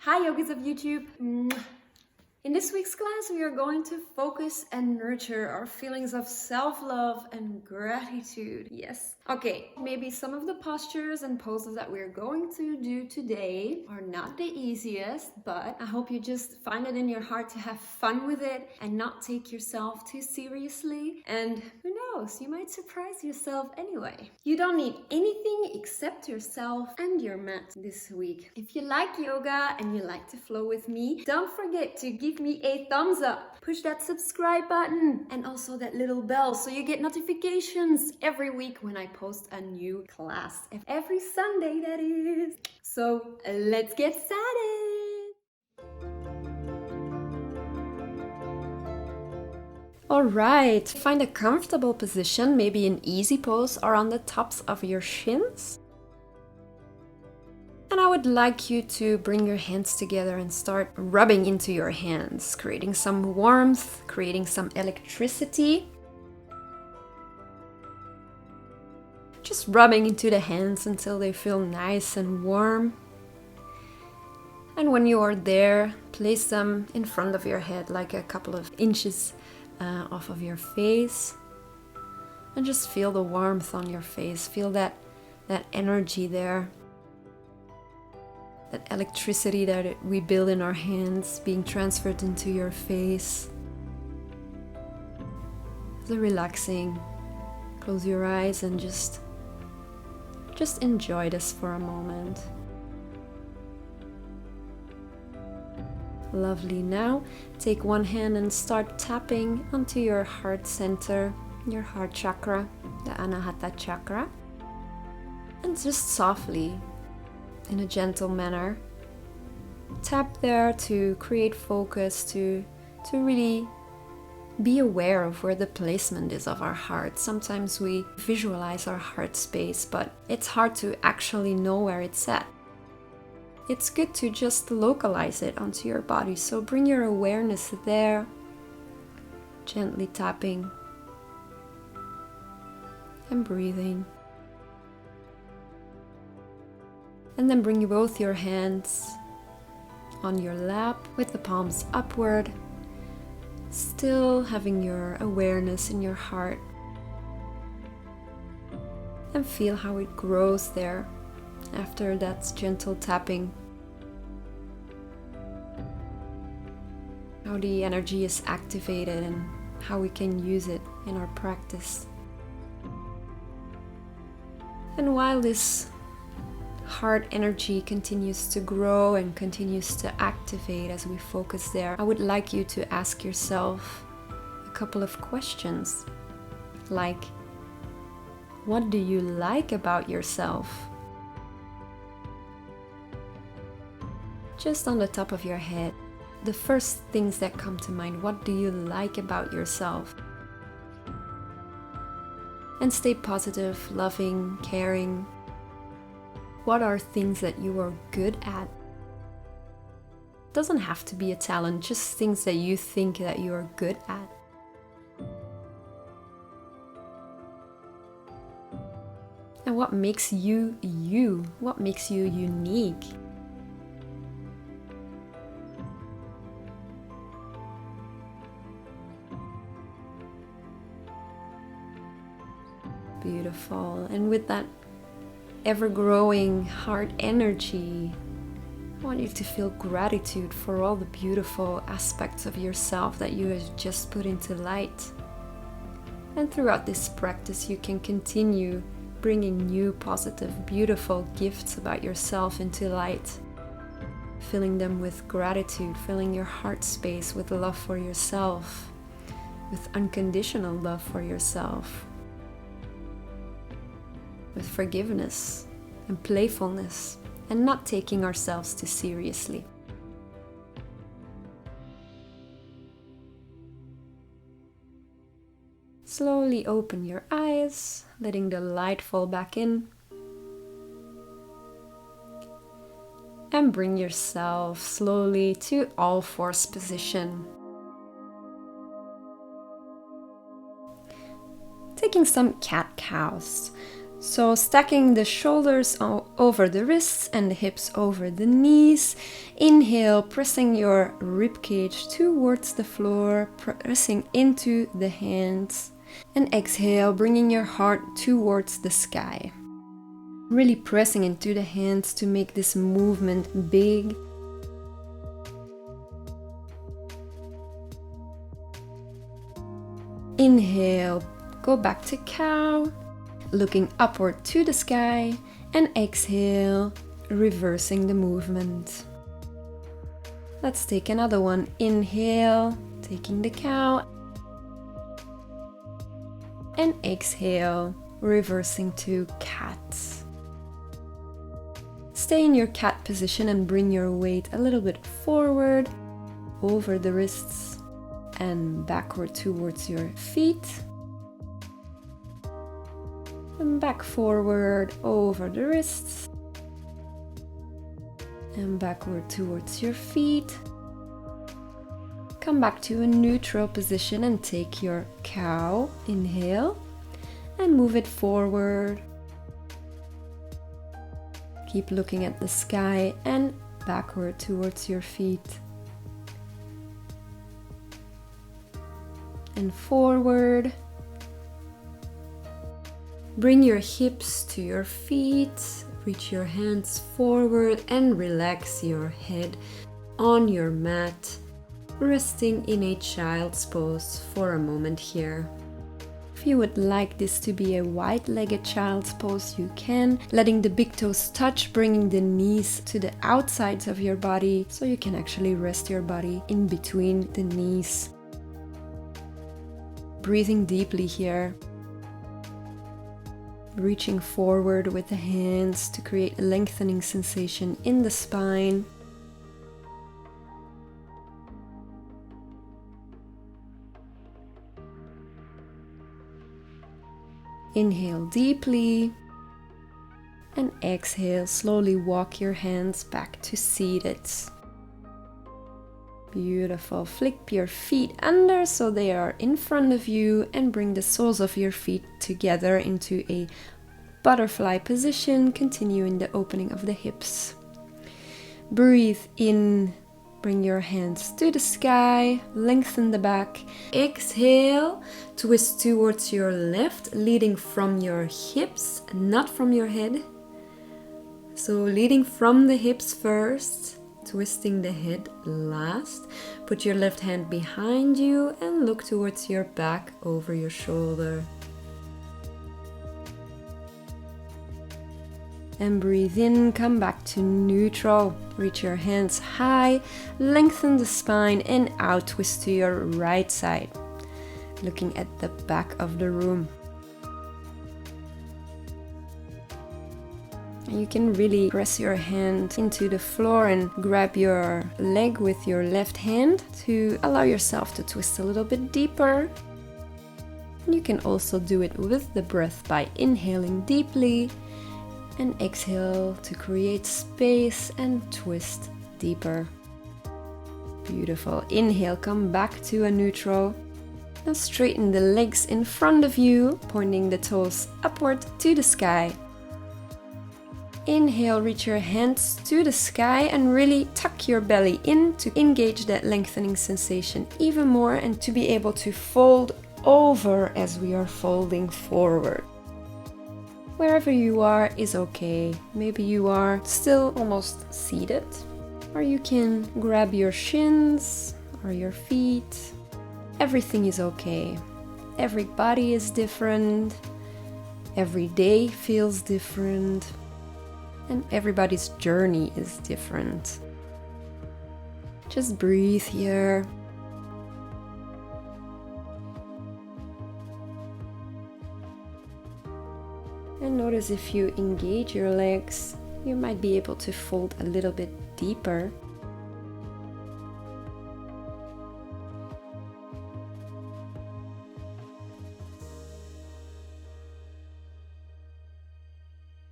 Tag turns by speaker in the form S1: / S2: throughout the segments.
S1: Hi yogis of YouTube. In this week's class, we are going to focus and nurture our feelings of self-love and gratitude. Yes. Okay, maybe some of the postures and poses that we're going to do today are not the easiest, but I hope you just find it in your heart to have fun with it and not take yourself too seriously. And who knows, you might surprise yourself anyway. You don't need anything except yourself and your mat this week. If you like yoga and you like to flow with me, don't forget to give me a thumbs up. Push that subscribe button and also that little bell so you get notifications every week when I post a new class. Every Sunday, that is. So let's get started. Alright, find a comfortable position, maybe an easy pose or on the tops of your shins. And I would like you to bring your hands together and start rubbing into your hands, creating some warmth, creating some electricity. Just rubbing into the hands until they feel nice and warm. And when you are there, place them in front of your head, like a couple of inches off of your face. And just feel the warmth on your face. Feel that energy there. That electricity that we build in our hands being transferred into your face. So relaxing. Close your eyes and just enjoy this for a moment. Lovely. Now take one hand and start tapping onto your heart center, your heart chakra, the Anahata chakra. And just softly, in a gentle manner, tap there to create focus, to really be aware of where the placement is of our heart. Sometimes we visualize our heart space, but it's hard to actually know where it's at. It's good to just localize it onto your body. So bring your awareness there, gently tapping and breathing. And then bring both your hands on your lap with the palms upward, still having your awareness in your heart. And feel how it grows there after that gentle tapping. How the energy is activated and how we can use it in our practice. And while this heart energy continues to grow and continues to activate as we focus there, I would like you to ask yourself a couple of questions, like, what do you like about yourself? Just on the top of your head, the first things that come to mind, what do you like about yourself? And stay positive, loving, caring. What are things that you are good at? Doesn't have to be a talent, just things that you think that you are good at. And what makes you you? What makes you unique? Beautiful. And with that ever-growing heart energy, I want you to feel gratitude for all the beautiful aspects of yourself that you have just put into light. And throughout this practice, you can continue bringing new, positive, beautiful gifts about yourself into light, filling them with gratitude, filling your heart space with love for yourself, with unconditional love for yourself, with forgiveness and playfulness, and not taking ourselves too seriously. Slowly open your eyes, letting the light fall back in. And bring yourself slowly to all fours position. Taking some cat-cows. So stacking the shoulders over the wrists and the hips over the knees. Inhale, pressing your rib cage towards the floor, pressing into the hands. And exhale, bringing your heart towards the sky. Really pressing into the hands to make this movement big. Inhale, go back to cow, looking upward to the sky, and exhale, reversing the movement. Let's take another one. Inhale, taking the cow, and exhale, reversing to cat. Stay in your cat position and bring your weight a little bit forward, over the wrists, and backward towards your feet. And back forward over the wrists. And backward towards your feet. Come back to a neutral position and take your cow. Inhale. And move it forward. Keep looking at the sky and backward towards your feet. And forward. Bring your hips to your feet, reach your hands forward and relax your head on your mat, resting in a child's pose for a moment here. If you would like this to be a wide-legged child's pose, you can, letting the big toes touch, bringing the knees to the outsides of your body so you can actually rest your body in between the knees. Breathing deeply here. Reaching forward with the hands to create a lengthening sensation in the spine. Inhale deeply and exhale. Slowly walk your hands back to seated. Beautiful. Flip your feet under so they are in front of you and bring the soles of your feet together into a butterfly position, continuing the opening of the hips. Breathe in, bring your hands to the sky, lengthen the back. Exhale, twist towards your left, leading from your hips, not from your head. So leading from the hips first. Twisting the head last. Put your left hand behind you and look towards your back over your shoulder. And breathe in, come back to neutral. Reach your hands high, lengthen the spine and out, twist to your right side. Looking at the back of the room. You can really press your hand into the floor and grab your leg with your left hand to allow yourself to twist a little bit deeper. You can also do it with the breath by inhaling deeply and exhale to create space and twist deeper. Beautiful. Inhale, come back to a neutral. Now straighten the legs in front of you, pointing the toes upward to the sky. Inhale, reach your hands to the sky and really tuck your belly in to engage that lengthening sensation even more and to be able to fold over as we are folding forward. Wherever you are is okay. Maybe you are still almost seated, or you can grab your shins or your feet. Everything is okay. Every body is different. Every day feels different. And everybody's journey is different. Just breathe here. And notice if you engage your legs, you might be able to fold a little bit deeper.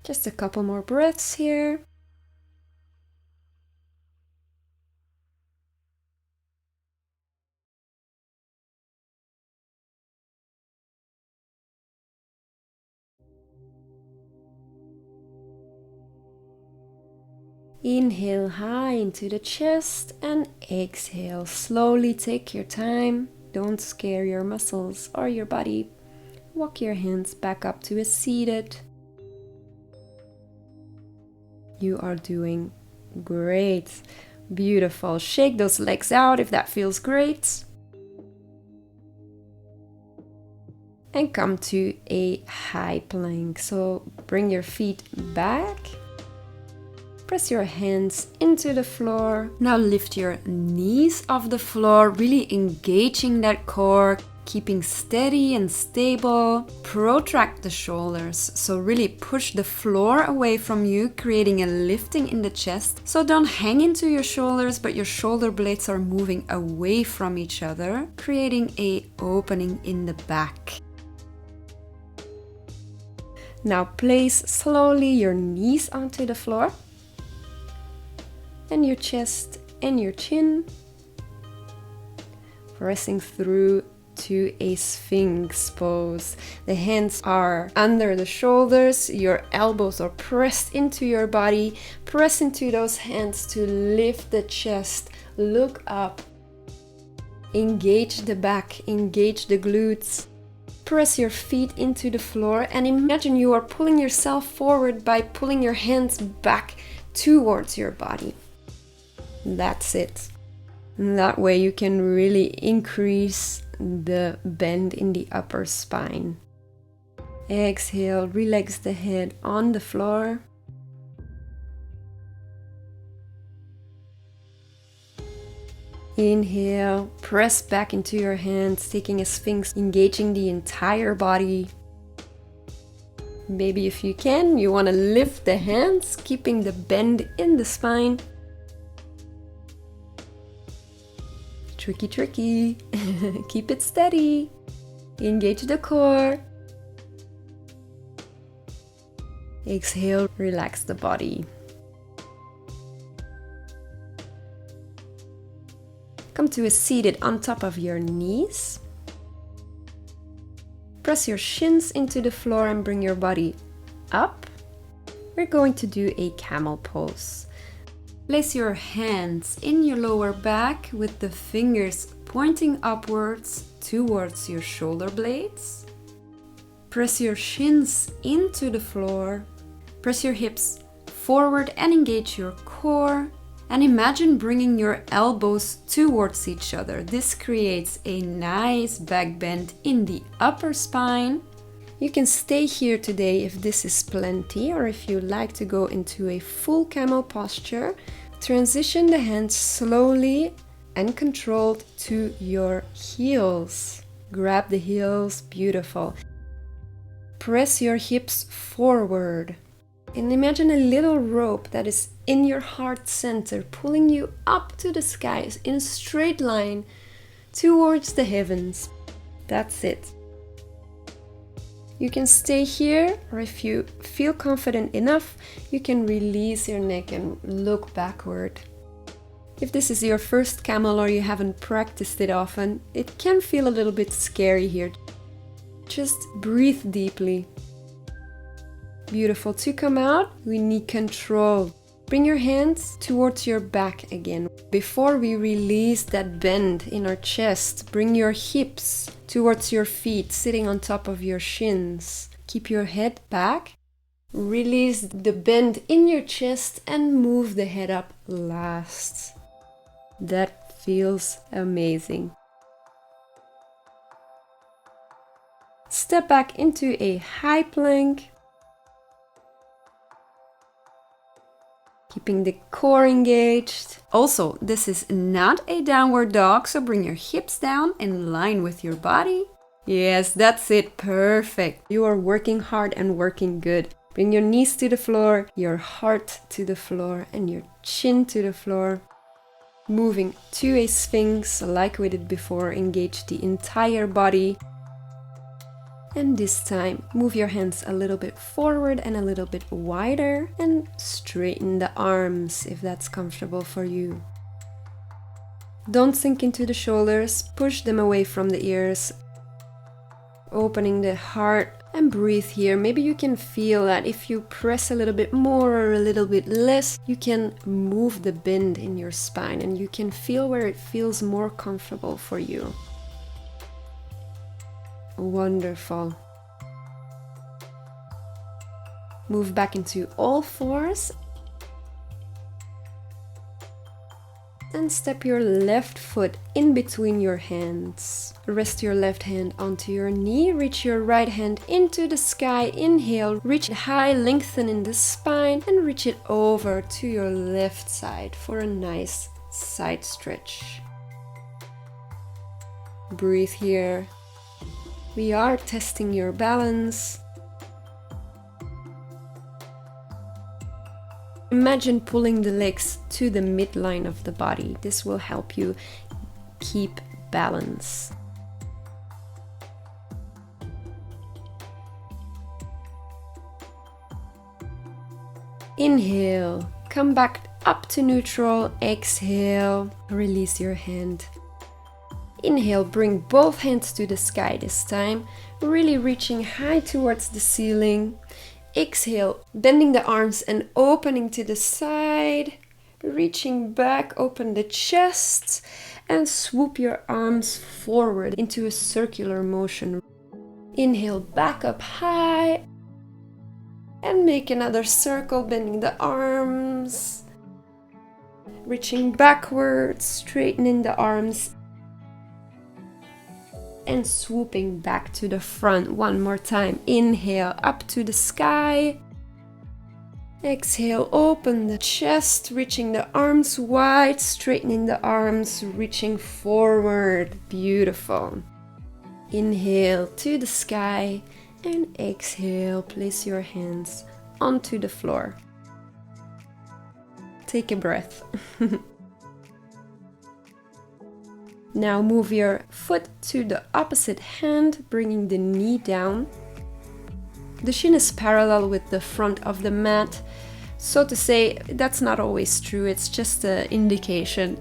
S1: Just a couple more breaths here. Inhale high into the chest and exhale. Slowly take your time. Don't scare your muscles or your body. Walk your hands back up to a seated. You are doing great. Beautiful. Shake those legs out if that feels great. And come to a high plank. So bring your feet back. Press your hands into the floor. Now lift your knees off the floor, really engaging that core, keeping steady and stable. Protract the shoulders, so really push the floor away from you, creating a lifting in the chest. So don't hang into your shoulders, but your shoulder blades are moving away from each other, creating an opening in the back. Now place slowly your knees onto the floor. And your chest and your chin, pressing through to a Sphinx pose. The hands are under the shoulders, your elbows are pressed into your body. Press into those hands to lift the chest, look up, engage the back, engage the glutes. Press your feet into the floor and imagine you are pulling yourself forward by pulling your hands back towards your body. That's it. And that way you can really increase the bend in the upper spine. Exhale, relax the head on the floor. Inhale, press back into your hands, taking a Sphinx, engaging the entire body. Maybe if you can, you want to lift the hands, keeping the bend in the spine. Tricky. Keep it steady. Engage the core. Exhale, relax the body. Come to a seated on top of your knees. Press your shins into the floor and bring your body up. We're going to do a camel pose. Place your hands in your lower back with the fingers pointing upwards towards your shoulder blades. Press your shins into the floor. Press your hips forward and engage your core. And imagine bringing your elbows towards each other. This creates a nice back bend in the upper spine. You can stay here today if this is plenty, or if you like to go into a full camel posture, transition the hands slowly and controlled to your heels. Grab the heels, beautiful. Press your hips forward. And imagine a little rope that is in your heart center, pulling you up to the skies in a straight line towards the heavens. That's it. You can stay here, or if you feel confident enough, you can release your neck and look backward. If this is your first camel or you haven't practiced it often, it can feel a little bit scary here. Just breathe deeply. Beautiful. To come out, we need control. Bring your hands towards your back again. Before we release that bend in our chest, bring your hips towards your feet, sitting on top of your shins. Keep your head back. Release the bend in your chest and move the head up last. That feels amazing. Step back into a high plank. Keeping the core engaged. Also, this is not a downward dog, so bring your hips down in line with your body. Yes, that's it. Perfect. You are working hard and working good. Bring your knees to the floor, your heart to the floor, and your chin to the floor. Moving to a Sphinx like we did before. Engage the entire body. And this time, move your hands a little bit forward and a little bit wider, and straighten the arms if that's comfortable for you. Don't sink into the shoulders, push them away from the ears, opening the heart And breathe here. Maybe you can feel that if you press a little bit more or a little bit less, you can move the bend in your spine and you can feel where it feels more comfortable for you. Wonderful. Move back into all fours. And step your left foot in between your hands. Rest your left hand onto your knee. Reach your right hand into the sky. Inhale, reach it high, lengthen in the spine, and reach it over to your left side for a nice side stretch. Breathe here. We are testing your balance. Imagine pulling the legs to the midline of the body. This will help you keep balance. Inhale, come back up to neutral. Exhale, release your hand. Inhale, bring both hands to the sky this time, really reaching high towards the ceiling. Exhale, bending the arms and opening to the side, reaching back, open the chest, and swoop your arms forward into a circular motion. Inhale, back up high, and make another circle, bending the arms, reaching backwards, straightening the arms, and swooping back to the front one more time. Inhale, up to the sky. Exhale, open the chest, reaching the arms wide, straightening the arms, reaching forward. Beautiful. Inhale to the sky and exhale, place your hands onto the floor. Take a breath. Now move your foot to the opposite hand, bringing the knee down. The shin is parallel with the front of the mat. So to say, that's not always true, it's just an indication.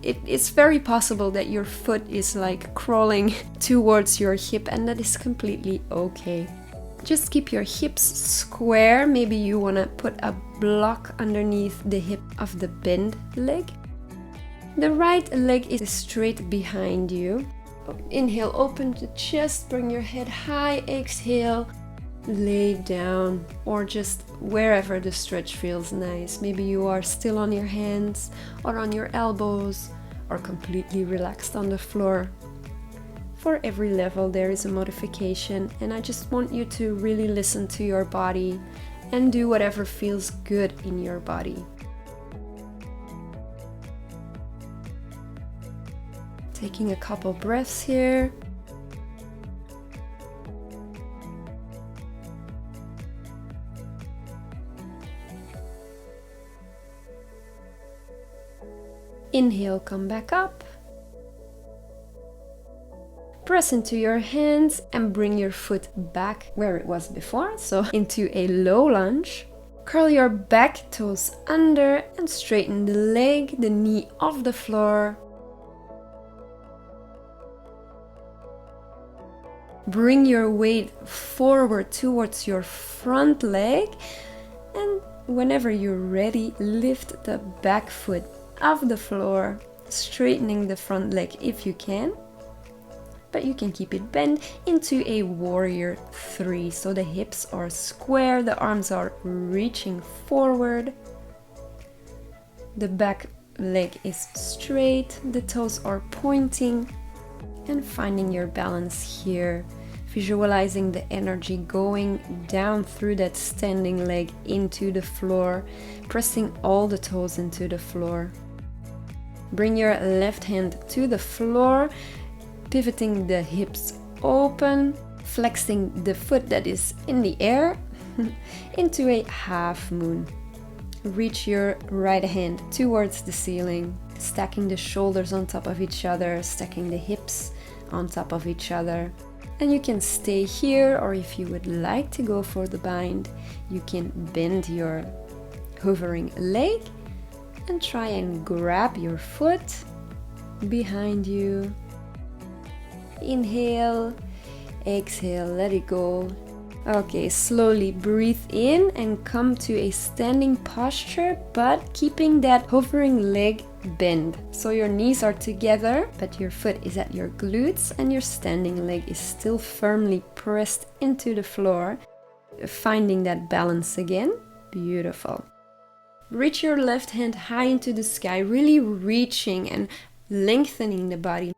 S1: It's very possible that your foot is like crawling towards your hip, and that is completely okay. Just keep your hips square. Maybe you want to put a block underneath the hip of the bent leg. The right leg is straight behind you. Inhale, open the chest, bring your head high. Exhale, lay down, or just wherever the stretch feels nice. Maybe you are still on your hands or on your elbows or completely relaxed on the floor. For every level there is a modification, and I just want you to really listen to your body and do whatever feels good in your body. Taking a couple breaths here. Inhale, come back up. Press into your hands and bring your foot back where it was before, so into a low lunge. Curl your back toes under and straighten the leg, the knee off the floor. Bring your weight forward towards your front leg, and whenever you're ready, lift the back foot off the floor, straightening the front leg if you can. But you can keep it bent into a warrior 3. So the hips are square, the arms are reaching forward. The back leg is straight, the toes are pointing, and finding your balance here. Visualizing the energy going down through that standing leg into the floor, pressing all the toes into the floor. Bring your left hand to the floor, pivoting the hips open, flexing the foot that is in the air into a half moon. Reach your right hand towards the ceiling, stacking the shoulders on top of each other, stacking the hips on top of each other. And you can stay here, or if you would like to go for the bind, you can bend your hovering leg and try and grab your foot behind you. Inhale, Exhale, let it go. Okay, slowly breathe in and come to a standing posture, but keeping that hovering leg bend. So your knees are together, but your foot is at your glutes and your standing leg is still firmly pressed into the floor. Finding that balance again. Beautiful. Reach your left hand high into the sky, really reaching and lengthening the body.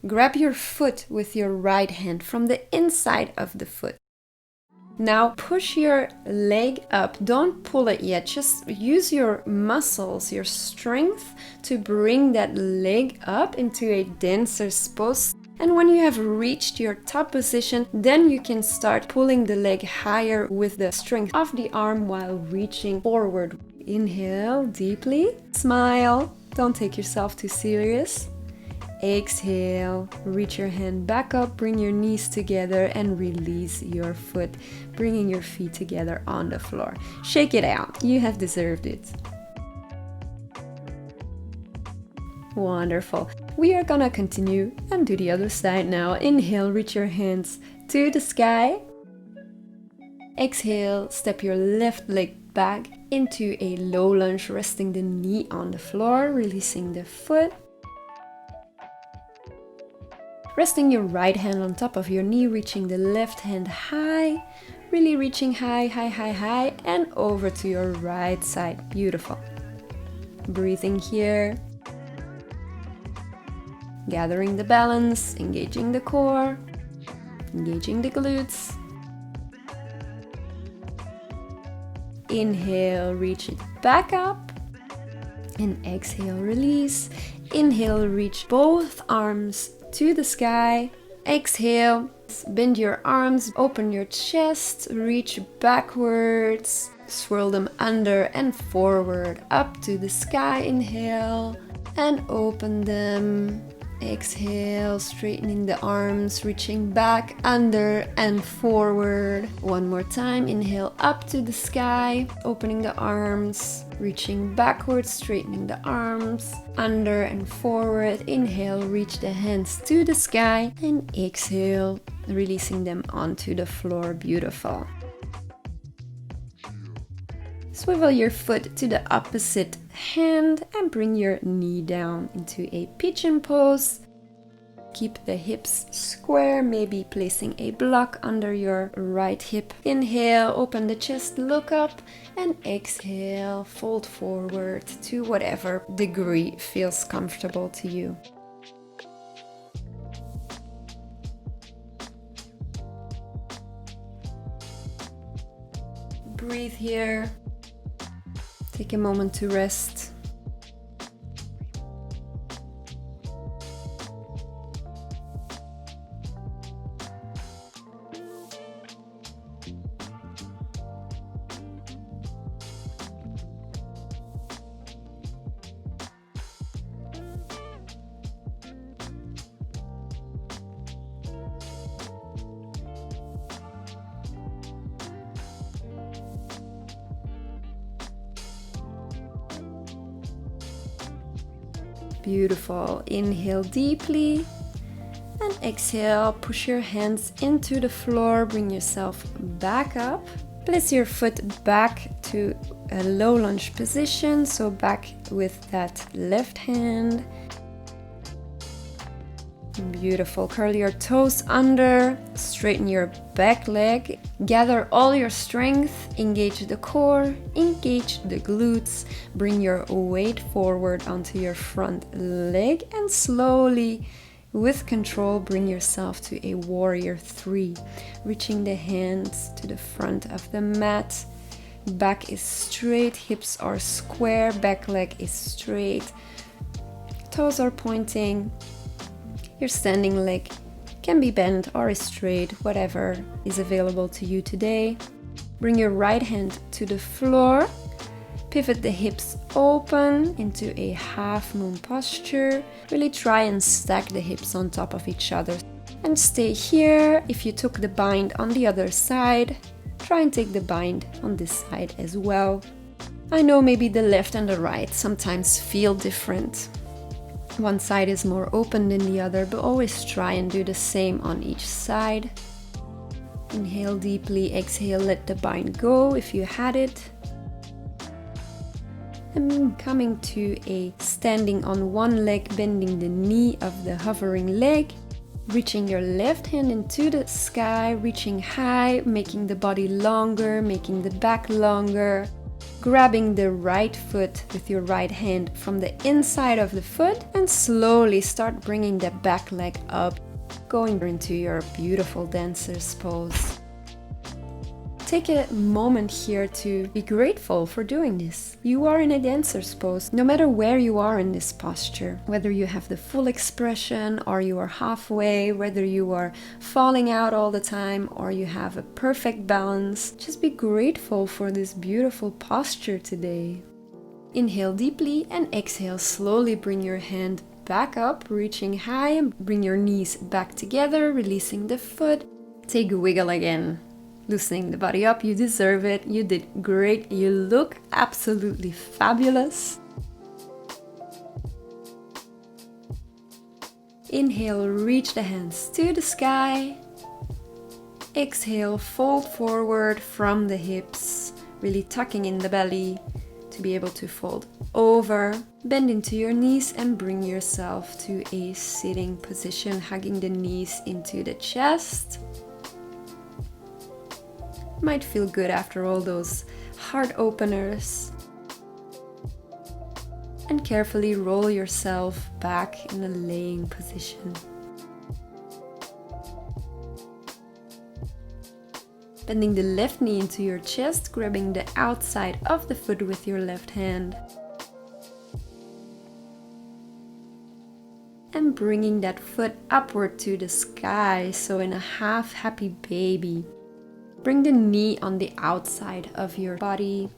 S1: Grab your foot with your right hand from the inside of the foot. Now push your leg up. Don't pull it yet. Just use your muscles, your strength to bring that leg up into a dancer's pose. And when you have reached your top position, then you can start pulling the leg higher with the strength of the arm while reaching forward. Inhale deeply. Smile. Don't take yourself too serious. Exhale, reach your hand back up, bring your knees together and release your foot, bringing your feet together on the floor. Shake it out, you have deserved it. Wonderful. We are gonna continue and do the other side now. Inhale, reach your hands to the sky. Exhale, step your left leg back into a low lunge, resting the knee on the floor, releasing the foot. Resting your right hand on top of your knee, reaching the left hand high, really reaching high, high, high, high, and over to your right side. Beautiful. Breathing here. Gathering the balance, engaging the core, engaging the glutes. Inhale, reach it back up. And exhale, release. Inhale, reach both arms to the sky. Exhale, bend your arms, open your chest, reach backwards, swirl them under and forward, up to the sky. Inhale and open them. Exhale, straightening the arms, reaching back, under and forward. One more time. Inhale, up to the sky, opening the arms, reaching backwards, straightening the arms, under and forward. Inhale, reach the hands to the sky, and exhale, releasing them onto the floor. Beautiful. Swivel your foot to the opposite hand and bring your knee down into a pigeon pose. Keep the hips square, maybe placing a block under your right hip. Inhale, open the chest, look up, and exhale, fold forward to whatever degree feels comfortable to you. Breathe here. Take a moment to rest. Beautiful. Inhale deeply and exhale. Push your hands into the floor. Bring yourself back up. Place your foot back to a low lunge position. So back with that left hand. Beautiful. Curl your toes under. Straighten your back leg. Gather all your strength. Engage the core. Engage the glutes. Bring your weight forward onto your front leg. And slowly, with control, bring yourself to a warrior 3. Reaching the hands to the front of the mat. Back is straight. Hips are square. Back leg is straight. Toes are pointing. Your standing leg can be bent or is straight, whatever is available to you today. Bring your right hand to the floor. Pivot the hips open into a half moon posture. Really try and stack the hips on top of each other. And stay here. If you took the bind on the other side, try and take the bind on this side as well. I know maybe the left and the right sometimes feel different. One side is more open than the other, but always try and do the same on each side. Inhale deeply, exhale, let the bind go if you had it. And coming to a standing on one leg, bending the knee of the hovering leg. Reaching your left hand into the sky, reaching high, making the body longer, making the back longer. Grabbing the right foot with your right hand from the inside of the foot and slowly start bringing the back leg up, going into your beautiful dancer's pose. Take a moment here to be grateful for doing this. You are in a dancer's pose, no matter where you are in this posture. Whether you have the full expression or you are halfway, whether you are falling out all the time or you have a perfect balance, just be grateful for this beautiful posture today. Inhale deeply and exhale, slowly bring your hand back up, reaching high, and bring your knees back together, releasing the foot. Take a wiggle again. Loosening the body up, you deserve it, you did great, you look absolutely fabulous. Inhale, reach the hands to the sky. Exhale, fold forward from the hips, really tucking in the belly to be able to fold over. Bend into your knees and bring yourself to a sitting position, hugging the knees into the chest. Might feel good after all those heart openers. And carefully roll yourself back in a laying position. Bending the left knee into your chest, grabbing the outside of the foot with your left hand. And bringing that foot upward to the sky, so in a half happy baby. Bring the knee on the outside of your body.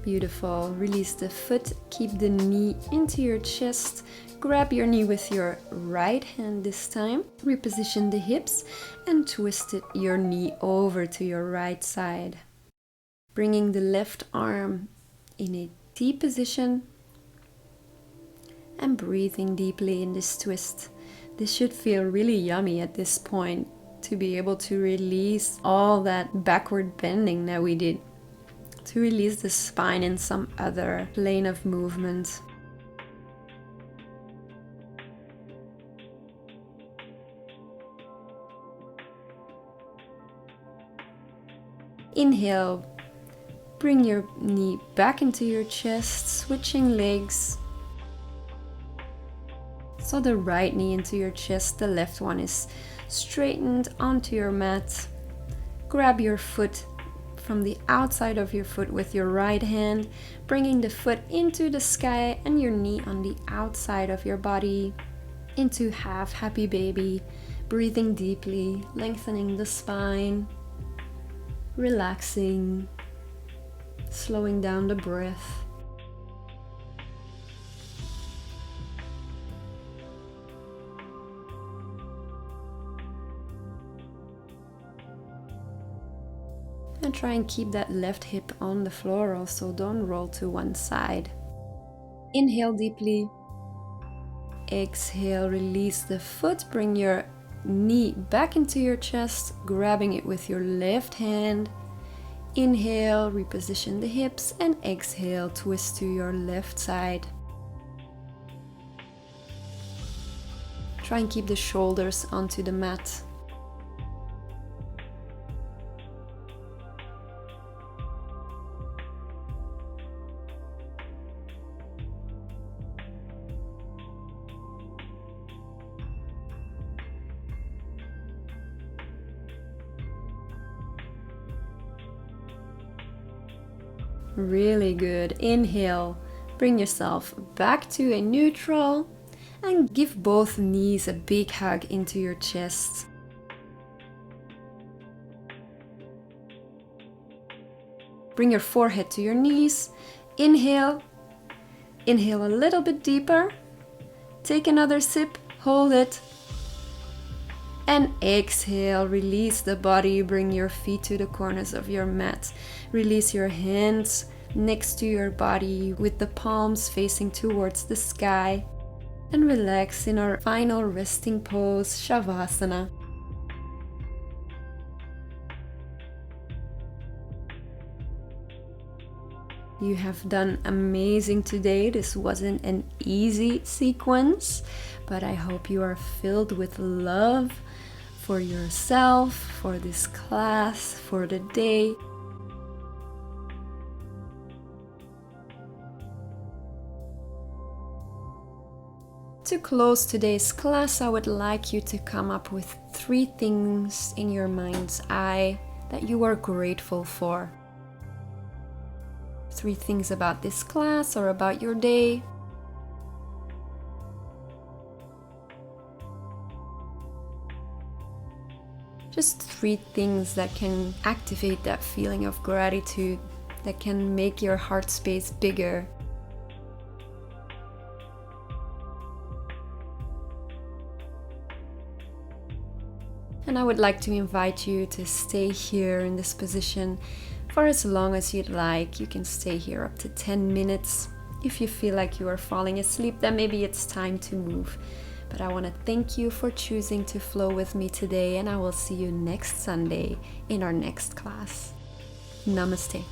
S1: Beautiful. Release the foot, keep the knee into your chest. Grab your knee with your right hand this time. Reposition the hips and twist your knee over to your right side. Bringing the left arm in a T position and breathing deeply in this twist. This should feel really yummy at this point to be able to release all that backward bending that we did. To release the spine in some other plane of movement. Inhale, bring your knee back into your chest, switching legs. So the right knee into your chest, the left one is straightened onto your mat. Grab your foot from the outside of your foot with your right hand, bringing the foot into the sky and your knee on the outside of your body into half happy baby. Breathing deeply, lengthening the spine, relaxing, slowing down the breath. And try and keep that left hip on the floor also, don't roll to one side. Inhale deeply. Exhale, release the foot, bring your knee back into your chest, grabbing it with your left hand. Inhale, reposition the hips, and exhale, twist to your left side. Try and keep the shoulders onto the mat. Really good. Inhale, bring yourself back to a neutral and give both knees a big hug into your chest. Bring your forehead to your knees. Inhale. Inhale a little bit deeper. Take another sip. Hold it. And exhale. Release the body. Bring your feet to the corners of your mat. Release your hands next to your body with the palms facing towards the sky. And relax in our final resting pose, shavasana. You have done amazing today. This wasn't an easy sequence, but I hope you are filled with love for yourself, for this class, for the day. To close today's class, I would like you to come up with 3 things in your mind's eye that you are grateful for. 3 things about this class or about your day. Just 3 things that can activate that feeling of gratitude, that can make your heart space bigger. And I would like to invite you to stay here in this position for as long as you'd like. You can stay here up to 10 minutes. If you feel like you are falling asleep, then maybe it's time to move. But I want to thank you for choosing to flow with me today, and I will see you next Sunday in our next class. Namaste.